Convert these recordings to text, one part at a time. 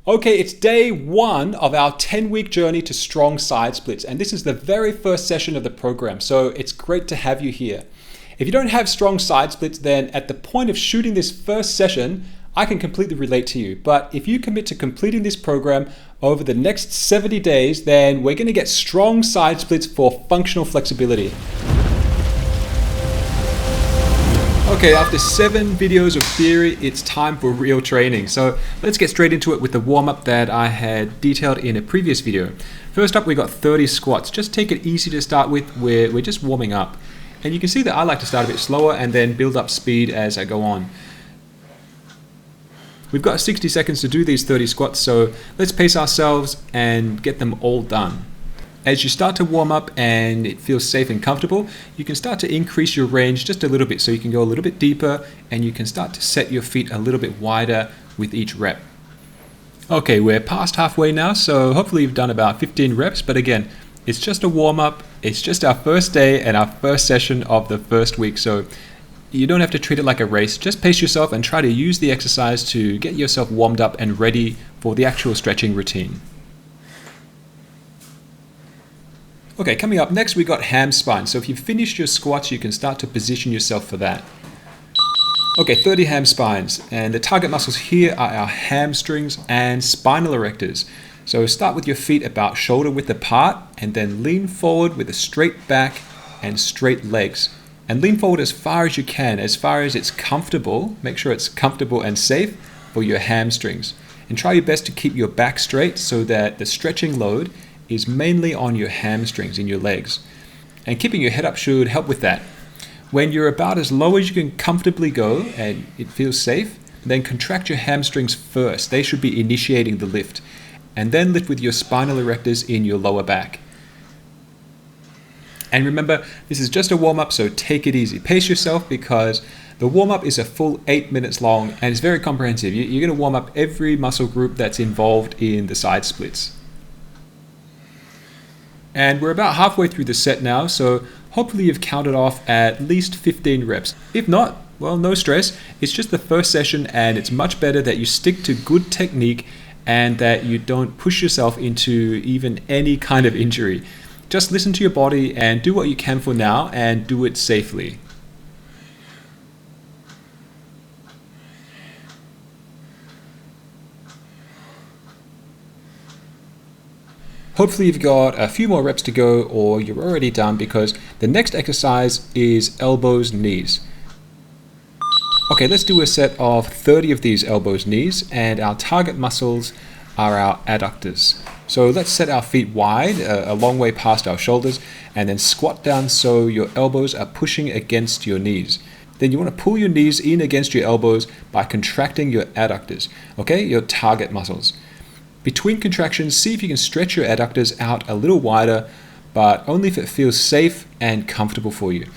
Okay, it's day 1 of our 10-week journey to strong side splits, and this is the very first session of the program, so it's great to have you here. If you don't have strong side splits, then at the point of shooting this first session, I can completely relate to you. But if you commit to completing this program over the next 70 days, then we're going to get strong side splits for functional flexibility. Okay, after 7 videos of theory, it's time for real training. So let's get straight into it with the warm-up that I had detailed in a previous video. First up, we got 30 squats. Just take it easy to start with. We're just warming up. And you can see that I like to start a bit slower and then build up speed as I go on. We've got 60 seconds to do these 30 squats, so let's pace ourselves and get them all done. As you start to warm up and it feels safe and comfortable, you can start to increase your range just a little bit, so you can go a little bit deeper and you can start to set your feet a little bit wider with each rep. Okay, we're past halfway now, so hopefully you've done about 15 reps, but again, it's just a warm up, it's just our first day and our first session of the first week, so you don't have to treat it like a race. Just pace yourself and try to use the exercise to get yourself warmed up and ready for the actual stretching routine. Okay, coming up next we got ham spines. So if you've finished your squats, you can start to position yourself for that. Okay, 30 ham spines, and the target muscles here are our hamstrings and spinal erectors. So start with your feet about shoulder width apart and then lean forward with a straight back and straight legs. And lean forward as far as you can, as far as it's comfortable. Make sure it's comfortable and safe for your hamstrings. And try your best to keep your back straight so that the stretching load is mainly on your hamstrings in your legs. And keeping your head up should help with that. When you're about as low as you can comfortably go and it feels safe, then contract your hamstrings first. They should be initiating the lift. And then lift with your spinal erectors in your lower back. And remember, this is just a warm-up, so take it easy. Pace yourself because the warm-up is a full 8 minutes long and it's very comprehensive. You're going to warm up every muscle group that's involved in the side splits. And we're about halfway through the set now, so hopefully you've counted off at least 15 reps. If not, well, no stress. It's just the first session and it's much better that you stick to good technique and that you don't push yourself into even any kind of injury. Just listen to your body and do what you can for now and do it safely. Hopefully you've got a few more reps to go or you're already done, because the next exercise is elbows, knees. Okay, let's do a set of 30 of these elbows, knees, and our target muscles are our adductors. So let's set our feet wide, a long way past our shoulders, and then squat down so your elbows are pushing against your knees. Then you want to pull your knees in against your elbows by contracting your adductors, okay, your target muscles. Between contractions, see if you can stretch your adductors out a little wider, but only if it feels safe and comfortable for you.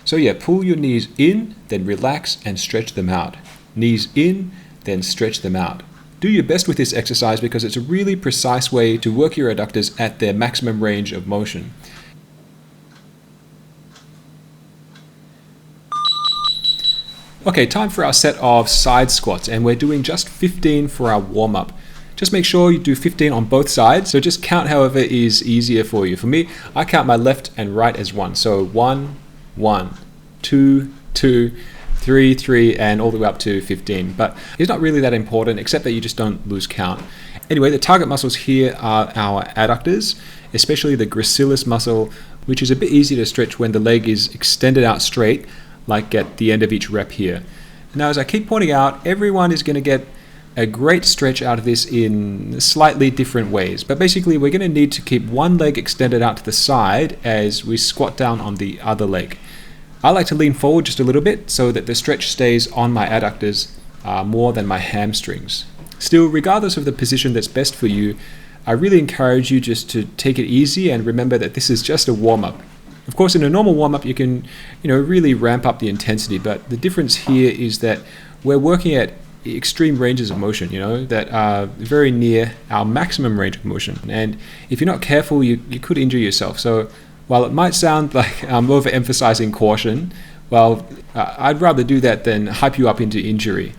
So yeah, pull your knees in, then relax and stretch them out. Knees in, then stretch them out. Do your best with this exercise because it's a really precise way to work your adductors at their maximum range of motion. Okay, time for our set of side squats, and we're doing just 15 for our warm-up. Just make sure you do 15 on both sides, so just count however is easier for you. For me, I count my left and right as 1. So 1, 1, 2, 2, 3, 3, and all the way up to 15. But it's not really that important, except that you just don't lose count. Anyway, the target muscles here are our adductors, especially the gracilis muscle, which is a bit easy to stretch when the leg is extended out straight, like at the end of each rep here. Now, as I keep pointing out, everyone is going to get a great stretch out of this in slightly different ways. But basically, we're going to need to keep one leg extended out to the side as we squat down on the other leg. I like to lean forward just a little bit so that the stretch stays on my adductors more than my hamstrings. Still, regardless of the position that's best for you, I really encourage you just to take it easy and remember that this is just a warm-up. Of course, in a normal warm-up, you can, really ramp up the intensity, but the difference here is that we're working at extreme ranges of motion, that are very near our maximum range of motion. And if you're not careful, you could injure yourself. So while it might sound like I'm overemphasizing caution, well, I'd rather do that than hype you up into injury.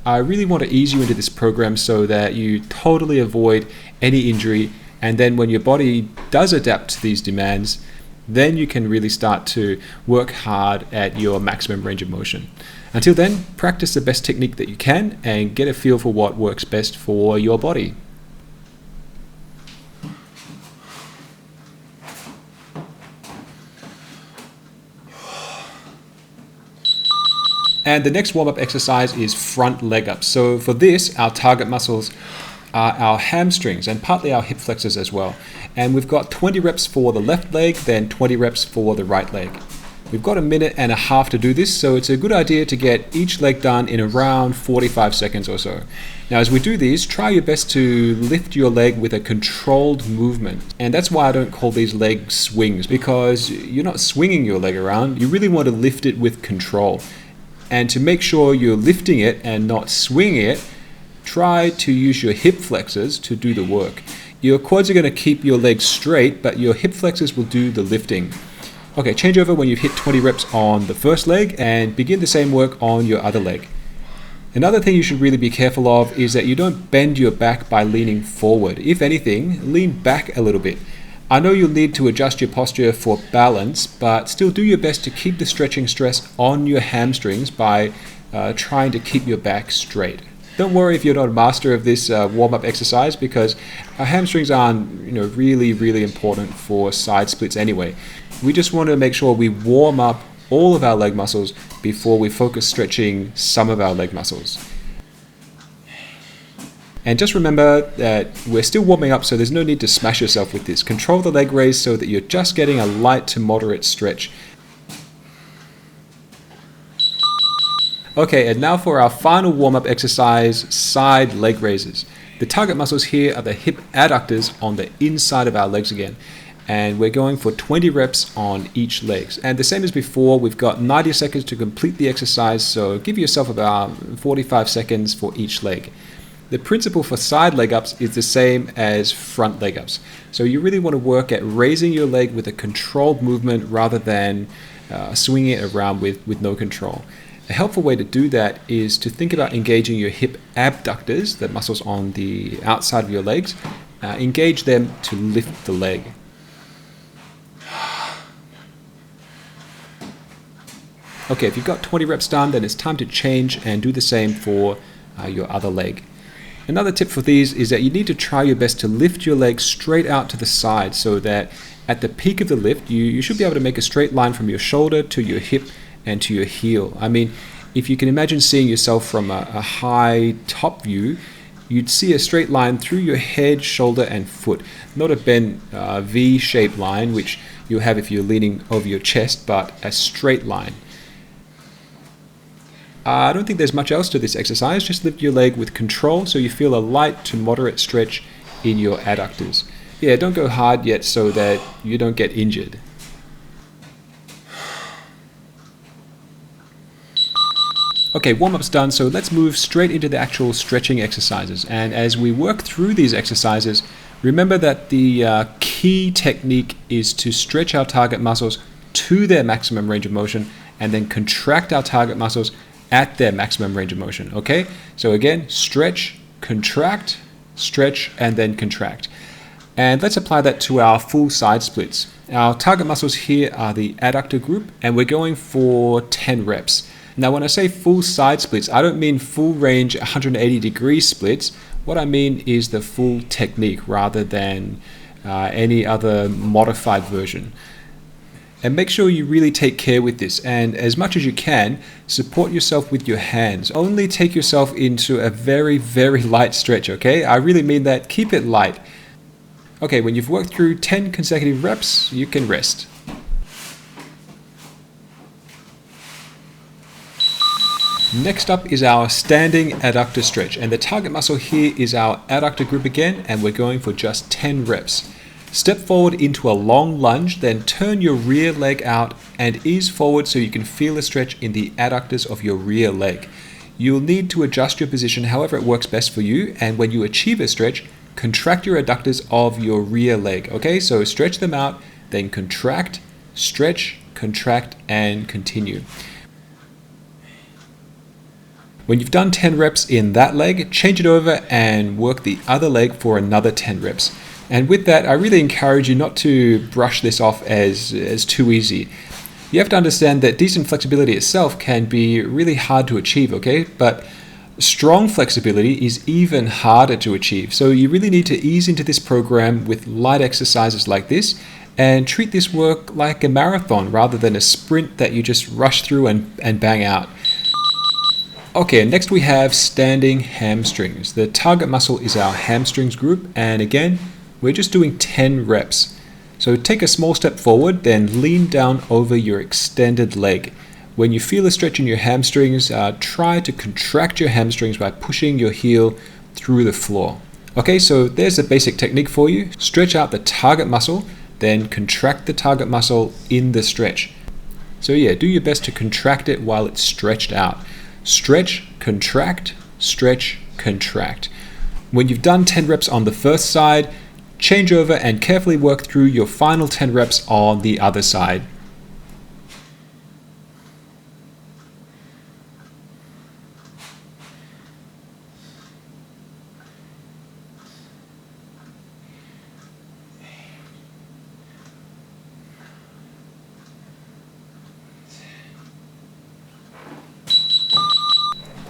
I really want to ease you into this program so that you totally avoid any injury, and then when your body does adapt to these demands, then you can really start to work hard at your maximum range of motion. Until then, practice the best technique that you can and get a feel for what works best for your body. And the next warm-up exercise is front leg ups. So for this, our target muscles are our hamstrings and partly our hip flexors as well. And we've got 20 reps for the left leg, then 20 reps for the right leg. We've got 1.5 minutes to do this, so it's a good idea to get each leg done in around 45 seconds or so. Now as we do these, try your best to lift your leg with a controlled movement. And that's why I don't call these leg swings, because you're not swinging your leg around, you really want to lift it with control. And to make sure you're lifting it and not swinging it, try to use your hip flexors to do the work. Your quads are going to keep your legs straight, but your hip flexors will do the lifting. Okay, change over when you've hit 20 reps on the first leg and begin the same work on your other leg. Another thing you should really be careful of is that you don't bend your back by leaning forward. If anything, lean back a little bit. I know you'll need to adjust your posture for balance, but still do your best to keep the stretching stress on your hamstrings by trying to keep your back straight. Don't worry if you're not a master of this warm-up exercise, because our hamstrings aren't really important for side splits anyway. We just want to make sure we warm up all of our leg muscles before we focus stretching some of our leg muscles. And just remember that we're still warming up, so there's no need to smash yourself with this. Control the leg raise so that you're just getting a light to moderate stretch. Okay, and now for our final warm-up exercise, side leg raises. The target muscles here are the hip adductors on the inside of our legs again. And we're going for 20 reps on each leg. And the same as before, we've got 90 seconds to complete the exercise, so give yourself about 45 seconds for each leg. The principle for side leg ups is the same as front leg ups. So you really want to work at raising your leg with a controlled movement rather than swinging it around with no control. A helpful way to do that is to think about engaging your hip abductors, the muscles on the outside of your legs. Engage them to lift the leg. Okay, if you've got 20 reps done, then it's time to change and do the same for your other leg. Another tip for these is that you need to try your best to lift your leg straight out to the side, so that at the peak of the lift, you should be able to make a straight line from your shoulder to your hip and to your heel. I mean, if you can imagine seeing yourself from a high top view, you'd see a straight line through your head, shoulder, and foot. Not a bent V-shaped line, which you'll have if you're leaning over your chest, but a straight line. I don't think there's much else to this exercise. Just lift your leg with control so you feel a light to moderate stretch in your adductors. Yeah, don't go hard yet so that you don't get injured. Okay, warm-up's done, so let's move straight into the actual stretching exercises. And as we work through these exercises, remember that the key technique is to stretch our target muscles to their maximum range of motion and then contract our target muscles at their maximum range of motion, okay? So again, stretch, and then contract. And let's apply that to our full side splits. Our target muscles here are the adductor group, and we're going for 10 reps. Now, when I say full side splits, I don't mean full range 180-degree splits. What I mean is the full technique rather than any other modified version. And make sure you really take care with this, and as much as you can, support yourself with your hands. Only take yourself into a very light stretch, okay? I really mean that. Keep it light. Okay, when you've worked through 10 consecutive reps, you can rest. Next up is our standing adductor stretch, and the target muscle here is our adductor group again, and we're going for just 10 reps. Step forward into a long lunge, then turn your rear leg out and ease forward so you can feel a stretch in the adductors of your rear leg. You'll need to adjust your position however it works best for you, and when you achieve a stretch, contract your adductors of your rear leg. Okay, so stretch them out, then contract, stretch, contract, and continue. When you've done 10 reps in that leg, change it over and work the other leg for another 10 reps. And with that, I really encourage you not to brush this off as too easy. You have to understand that decent flexibility itself can be really hard to achieve, okay? But strong flexibility is even harder to achieve. So you really need to ease into this program with light exercises like this and treat this work like a marathon rather than a sprint that you just rush through and bang out. Okay, next we have standing hamstrings. The target muscle is our hamstrings group, and again, we're just doing 10 reps. So take a small step forward, then lean down over your extended leg. When you feel a stretch in your hamstrings, try to contract your hamstrings by pushing your heel through the floor. Okay, so there's a basic technique for you. Stretch out the target muscle, then contract the target muscle in the stretch. So yeah, do your best to contract it while it's stretched out. Stretch, contract, stretch, contract. When you've done 10 reps on the first side, change over and carefully work through your final 10 reps on the other side.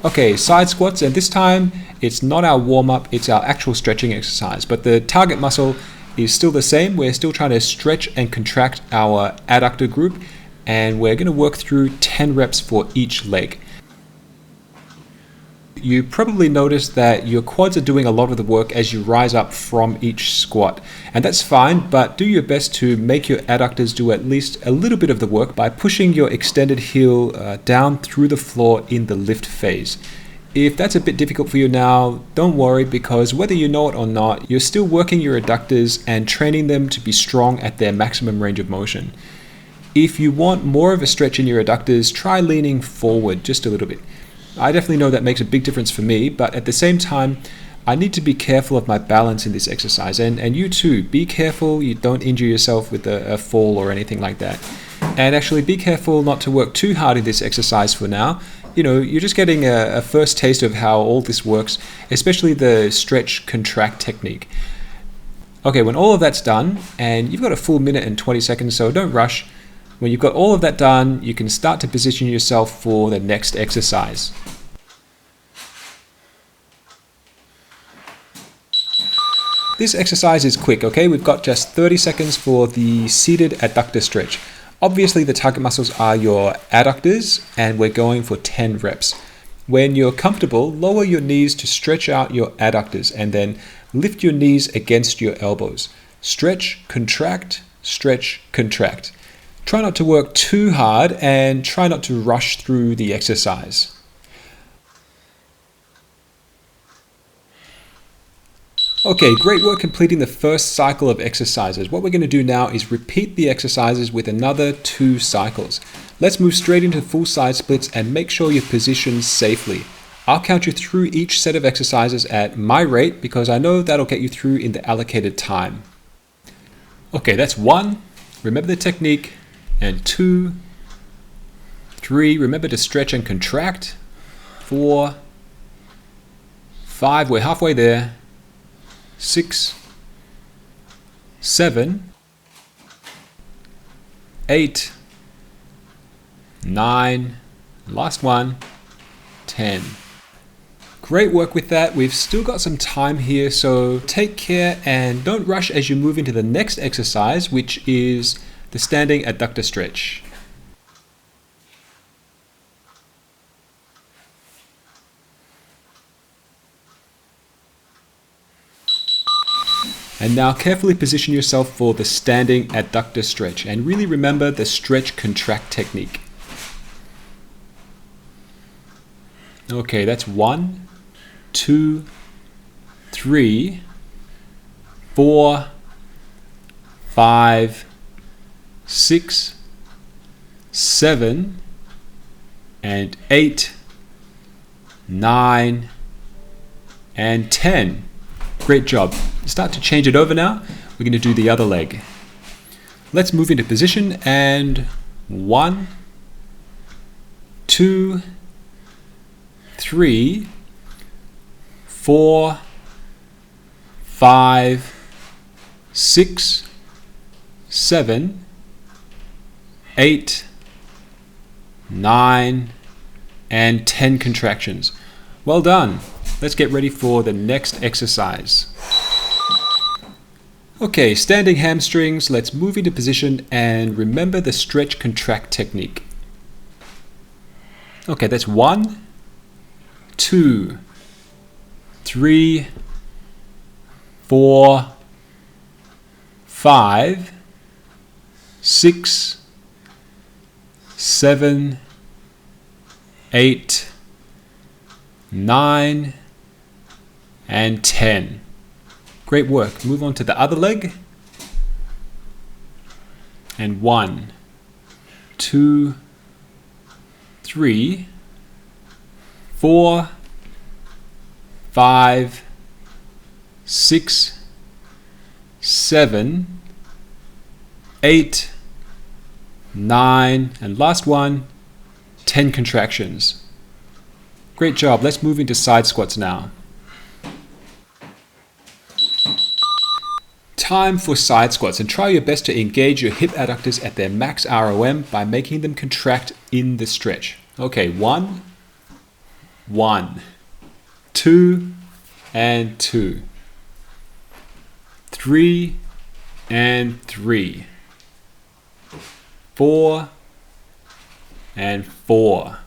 Okay, side squats, and this time it's not our warm-up, it's our actual stretching exercise, but the target muscle is still the same. We're still trying to stretch and contract our adductor group, and we're going to work through 10 reps for each leg. You probably noticed that your quads are doing a lot of the work as you rise up from each squat, and that's fine, but do your best to make your adductors do at least a little bit of the work by pushing your extended heel down through the floor in the lift phase. If that's a bit difficult for you now, don't worry, because whether you know it or not, you're still working your adductors and training them to be strong at their maximum range of motion. If you want more of a stretch in your adductors, try leaning forward just a little bit. I definitely know that makes a big difference for me, but at the same time, I need to be careful of my balance in this exercise, and you too, be careful you don't injure yourself with a fall or anything like that. And actually be careful not to work too hard in this exercise for now. You know, you're just getting a first taste of how all this works, especially the stretch contract technique. Okay, when all of that's done, and you've got a full minute and 20 seconds, so don't rush. When you've got all of that done, you can start to position yourself for the next exercise. This exercise is quick, okay? We've got just 30 seconds for the seated adductor stretch. Obviously, the target muscles are your adductors, and we're going for 10 reps. When you're comfortable, lower your knees to stretch out your adductors, and then lift your knees against your elbows. Stretch, contract, stretch, contract. Try not to work too hard and try not to rush through the exercise. Okay, great work completing the first cycle of exercises. What we're going to do now is repeat the exercises with another 2 cycles. Let's move straight into full side splits and make sure you're positioned safely. I'll count you through each set of exercises at my rate because I know that'll get you through in the allocated time. Okay, that's 1. Remember the technique. And 2, 3, remember to stretch and contract. 4, 5, we're halfway there. 6, 7, 8, 9, last one, 10. Great work with that. We've still got some time here, so take care and don't rush as you move into the next exercise, which is the standing adductor stretch. And now carefully position yourself for the standing adductor stretch, and really remember the stretch contract technique. Okay, that's 1, 2, 3, 4, 5, 6, 7, and 8, 9, and 10. Great job. Start to change it over now. We're going to do the other leg. Let's move into position, and 1, 2, 3, 4, 5, 6, 7, 8, 9, and 10 contractions. Well done. Let's get ready for the next exercise. Okay, standing hamstrings. Let's move into position and remember the stretch contract technique. Okay, that's 1, 2, 3, 4, 5, 6, 7, 8, 9, and 10. Great work. Move on to the other leg. And 1, 2, 3, 4, 5, 6, 7, 8, 9, and last one, 10 contractions. Great job. Let's move into side squats now. Time for side squats, and try your best to engage your hip adductors at their max ROM by making them contract in the stretch. Okay, 1, 2, and 2. 3, and 3. 4, and 4.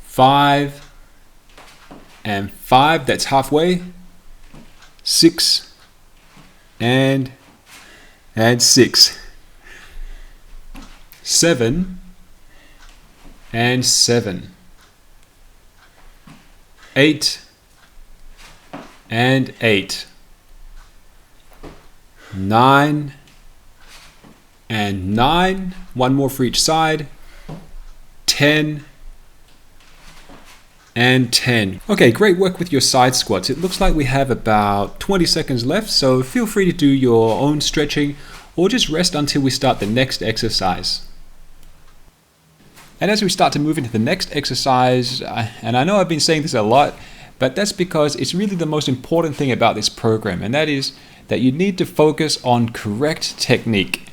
5, and 5. That's halfway. 6, and 6. 7, and 7. 8, and 8. 9, and 9. One more for each side. 10, and 10. Okay, great work with your side squats. It looks like we have about 20 seconds left, so feel free to do your own stretching or just rest until we start the next exercise. And as we start to move into the next exercise, and I know I've been saying this a lot, but that's because it's really the most important thing about this program, and that is that you need to focus on correct technique.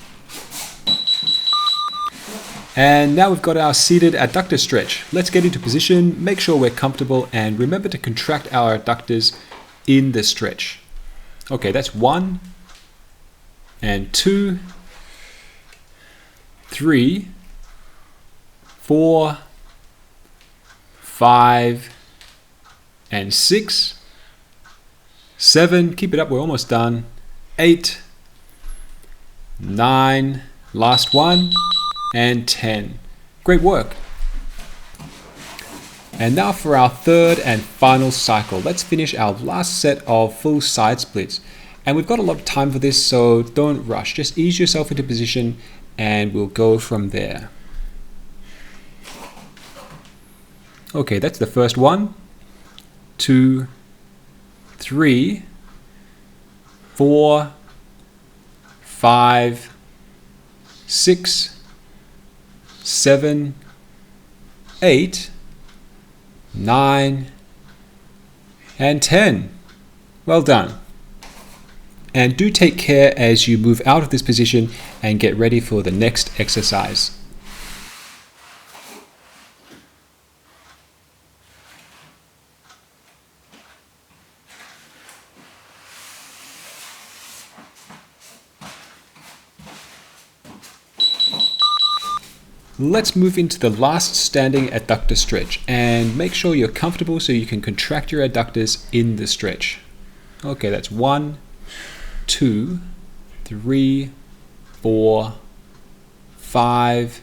And now we've got our seated adductor stretch. Let's get into position, make sure we're comfortable, and remember to contract our adductors in the stretch. Okay, that's 1, and 2, 3, 4, 5, and 6, 7, keep it up, we're almost done, 8, 9, last one, and 10. Great work. And now for our third and final cycle. Let's finish our last set of full side splits. And we've got a lot of time for this, so don't rush. Just ease yourself into position and we'll go from there. Okay, that's the first one. 2, 3, 4, 5, 6, 7, 8, 9, and 10. Well done. And do take care as you move out of this position and get ready for the next exercise. Let's move into the last standing adductor stretch and make sure you're comfortable so you can contract your adductors in the stretch. Okay, that's 1, 2, 3, 4, 5,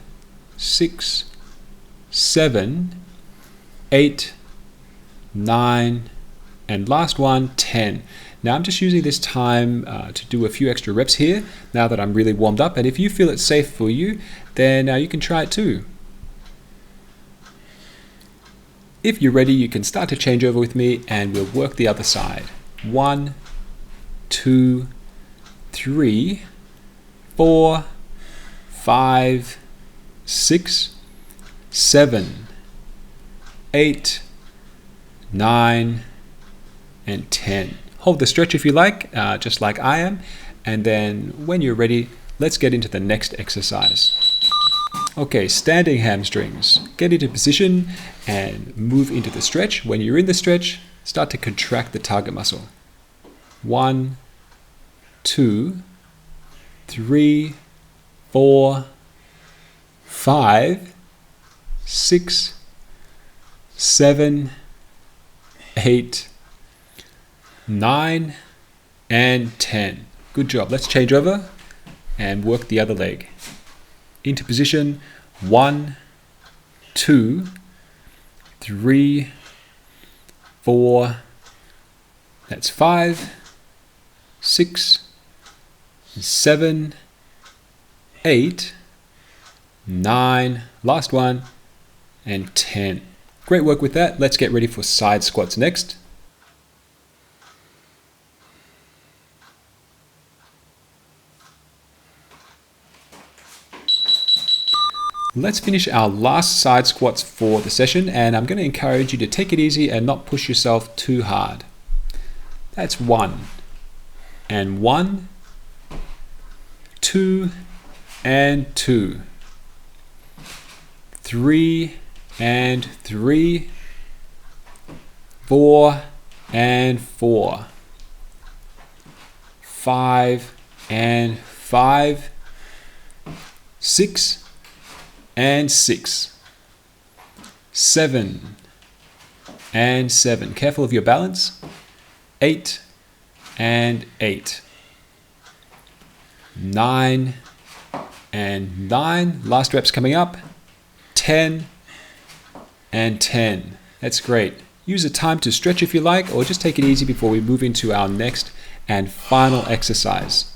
6, 7, 8, 9, and last one, 10. Now I'm just using this time to do a few extra reps here now that I'm really warmed up, and if you feel it's safe for you, then you can try it too. If you're ready, you can start to change over with me and we'll work the other side. 1, 2, 3, 4, 5, 6, 7, 8, 9, and 10. Hold the stretch if you like, just like I am. And then when you're ready, let's get into the next exercise. Okay, standing hamstrings. Get into position and move into the stretch. When you're in the stretch, start to contract the target muscle. 1, 2, 3, 4, 5, 6, 7, 8, 9, and 10. Good job. Let's change over and work the other leg. Into position. 1, 2, 3, 4, that's 5, 6, 7, 8, 9, last one, and 10. Great work with that. Let's get ready for side squats next. Let's finish our last side squats for the session, and I'm going to encourage you to take it easy and not push yourself too hard. That's 1, and 1, 2, and 2, 3, and 3, 4, and 4, 5, and 5, 6, and 6, 7, and 7. Careful of your balance. 8, and 8. 9, and 9. Last reps coming up. 10, and 10. That's great. Use the time to stretch if you like, or just take it easy before we move into our next and final exercise.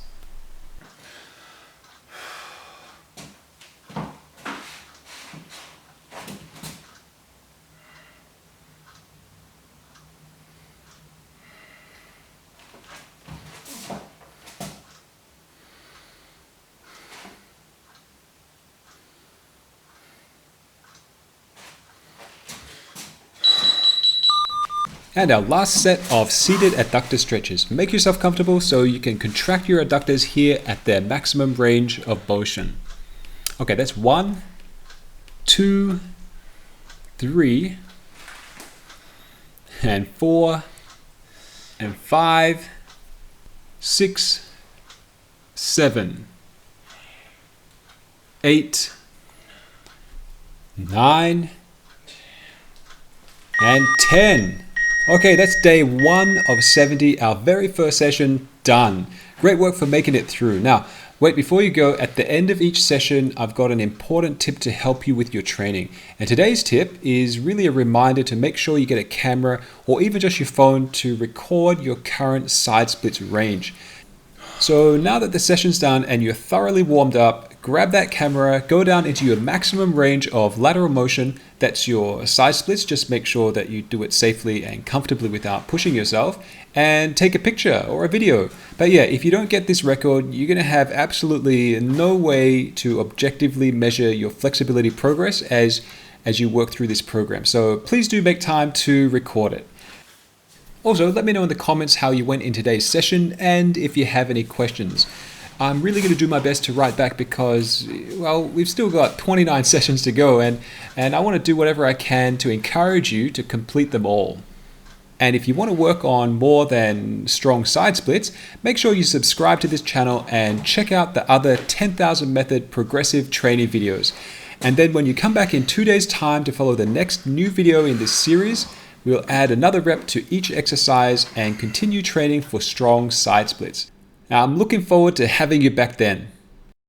And our last set of seated adductor stretches. Make yourself comfortable so you can contract your adductors here at their maximum range of motion. Okay, that's 1, 2, 3, and 4, and 5, 6, 7, 8, 9, and 10. Okay, that's day 1 of 70, our very first session done. Great work for making it through. Now, wait, before you go, at the end of each session, I've got an important tip to help you with your training. And today's tip is really a reminder to make sure you get a camera or even just your phone to record your current side splits range. So now that the session's done and you're thoroughly warmed up, grab that camera, go down into your maximum range of lateral motion. That's your side splits. Just make sure that you do it safely and comfortably without pushing yourself, and take a picture or a video. But yeah, if you don't get this record, you're going to have absolutely no way to objectively measure your flexibility progress as you work through this program. So please do make time to record it. Also, let me know in the comments how you went in today's session and if you have any questions. I'm really going to do my best to write back because, well, we've still got 29 sessions to go, and I want to do whatever I can to encourage you to complete them all. And if you want to work on more than strong side splits, make sure you subscribe to this channel and check out the other 10,000 method progressive training videos. And then when you come back in 2 days' time to follow the next new video in this series, we'll add another rep to each exercise and continue training for strong side splits. Now, I'm looking forward to having you back then.